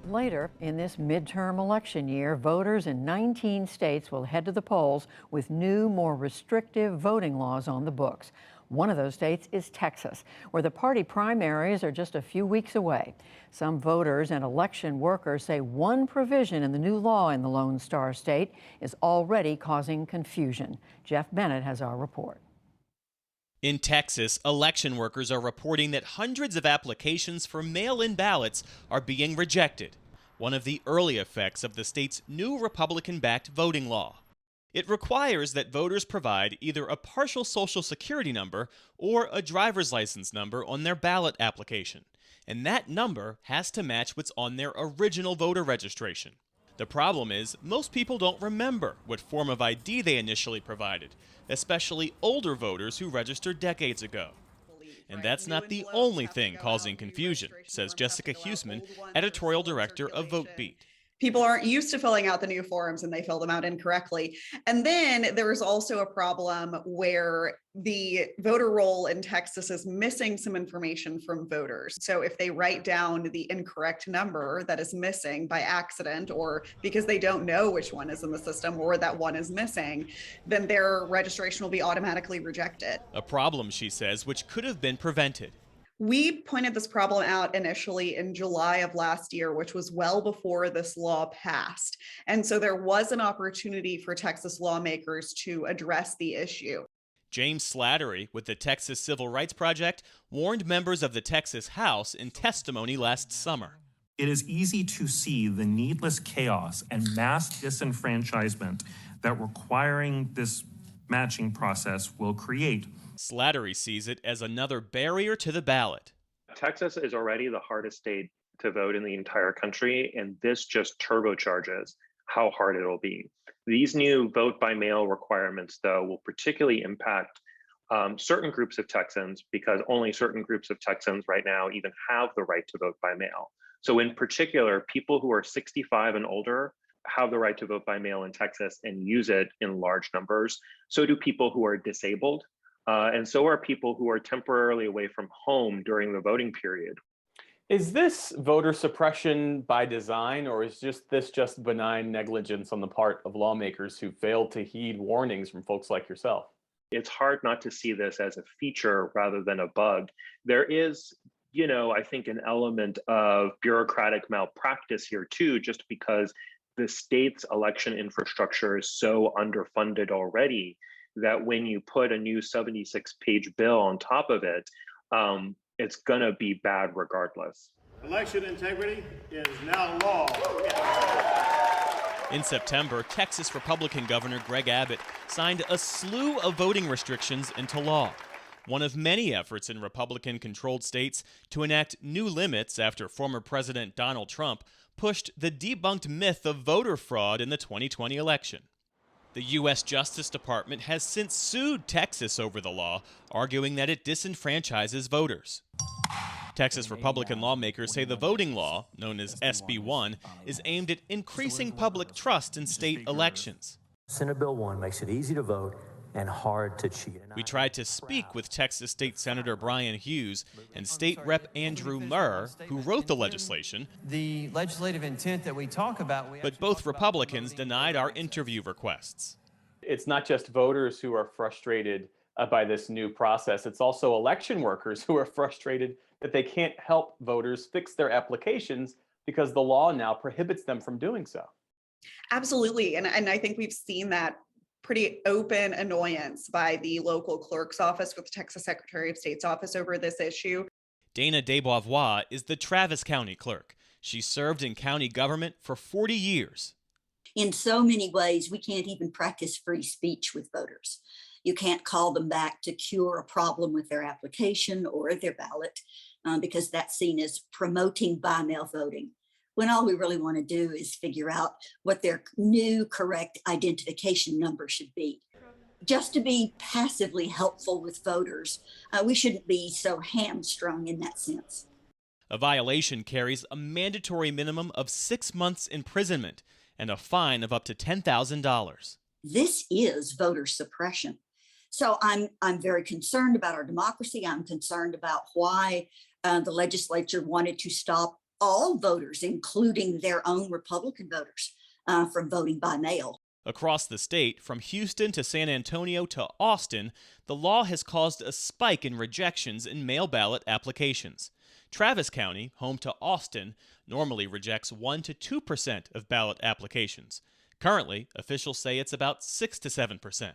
Later in this midterm election year, voters in 19 states will head to the polls with new, more restrictive voting laws on the books. One of those states is Texas, where the party primaries are just a few weeks away. Some voters and election workers say one provision in the new law in the Lone Star State is already causing confusion. Jeff Bennett has our report. In Texas, election workers are reporting that hundreds of applications for mail-in ballots are being rejected, one of the early effects of the state's new Republican-backed voting law. It requires that voters provide either a partial Social Security number or a driver's license number on their ballot application, and that number has to match what's on their original voter registration. The problem is, most people don't remember what form of ID they initially provided, especially older voters who registered decades ago. And that's not the only thing causing confusion, says Jessica Huseman, editorial director of VoteBeat. People aren't used to filling out the new forms and they fill them out incorrectly. And then there's also a problem where the voter roll in Texas is missing some information from voters. So if they write down the incorrect number that is missing by accident or because they don't know which one is in the system or that one is missing, then their registration will be automatically rejected. A problem, she says, which could have been prevented. We pointed this problem out initially in July of last year, which was well before this law passed. And so there was an opportunity for Texas lawmakers to address the issue. James Slattery with the Texas Civil Rights Project warned members of the Texas House in testimony last summer. It is easy to see the needless chaos and mass disenfranchisement that requiring this matching process will create. Slattery sees it as another barrier to the ballot. Texas is already the hardest state to vote in the entire country, and this just turbocharges how hard it'll be. These new vote by mail requirements, though, will particularly impact certain groups of Texans because only certain groups of Texans right now even have the right to vote by mail. So in particular, people who are 65 and older have the right to vote by mail in Texas and use it in large numbers. So do people who are disabled. And so are people who are temporarily away from home during the voting period. Is this voter suppression by design, or is this just benign negligence on the part of lawmakers who failed to heed warnings from folks like yourself? It's hard not to see this as a feature rather than a bug. There is, I think an element of bureaucratic malpractice here too, just because the state's election infrastructure is so underfunded already that when you put a new 76-page bill on top of it, it's going to be bad regardless. Election integrity is now law. In September, Texas Republican Governor Greg Abbott signed a slew of voting restrictions into law, one of many efforts in Republican-controlled states to enact new limits after former President Donald Trump pushed the debunked myth of voter fraud in the 2020 election. The U.S. Justice Department has since sued Texas over the law, arguing that it disenfranchises voters. Texas Republican lawmakers say the voting law, known as SB 1, is aimed at increasing public trust in state elections. Senate Bill 1 makes it easy to vote and hard to cheat. We tried to speak with Texas State Senator Brian Hughes and State Rep Andrew Murr, who wrote the legislation. The legislative intent that we talk about. But both Republicans denied our interview requests. It's not just voters who are frustrated by this new process. It's also election workers who are frustrated that they can't help voters fix their applications because the law now prohibits them from doing so. Absolutely. And I think we've seen that pretty open annoyance by the local clerk's office with the Texas Secretary of State's office over this issue. Dana DeBeauvoir is the Travis County clerk. She served in county government for 40 years. In so many ways, we can't even practice free speech with voters. You can't call them back to cure a problem with their application or their ballot because that's seen as promoting by mail voting, when all we really want to do is figure out what their new correct identification number should be. Just to be passively helpful with voters, we shouldn't be so hamstrung in that sense. A violation carries a mandatory minimum of 6 months imprisonment and a fine of up to $10,000. This is voter suppression. So I'm very concerned about our democracy. I'm concerned about why the legislature wanted to stop all voters, including their own Republican voters, from voting by mail. Across the state, from Houston to San Antonio to Austin, the law has caused a spike in rejections in mail ballot applications. Travis County, home to Austin, normally rejects 1 to 2% of ballot applications. Currently, officials say it's about 6 to 7%.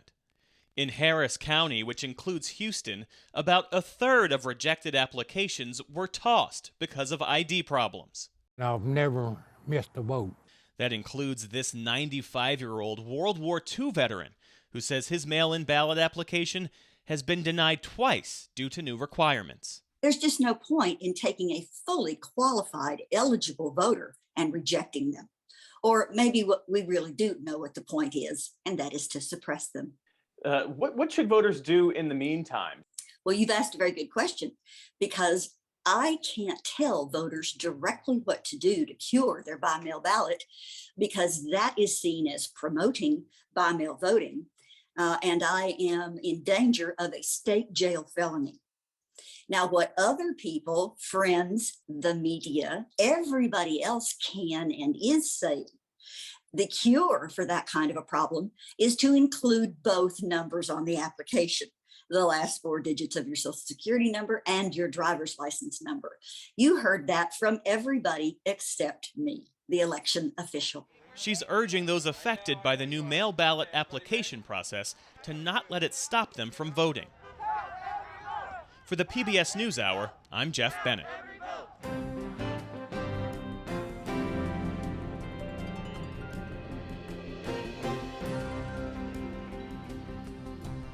In Harris County, which includes Houston, about a third of rejected applications were tossed because of ID problems. I've never missed a vote. That includes this 95-year-old World War II veteran who says his mail-in ballot application has been denied twice due to new requirements. There's just no point in taking a fully qualified, eligible voter and rejecting them. Or maybe what we really do know what the point is, and that is to suppress them. What should voters do in the meantime? Well, you've asked a very good question, because I can't tell voters directly what to do to cure their by-mail ballot, because that is seen as promoting by-mail voting, and I am in danger of a state jail felony. Now, what other people, friends, the media, everybody else can and is saying, the cure for that kind of a problem is to include both numbers on the application, the last 4 digits of your Social Security number and your driver's license number. You heard that from everybody except me, the election official. She's urging those affected by the new mail ballot application process to not let it stop them from voting. For the PBS NewsHour, I'm Jeff Bennett.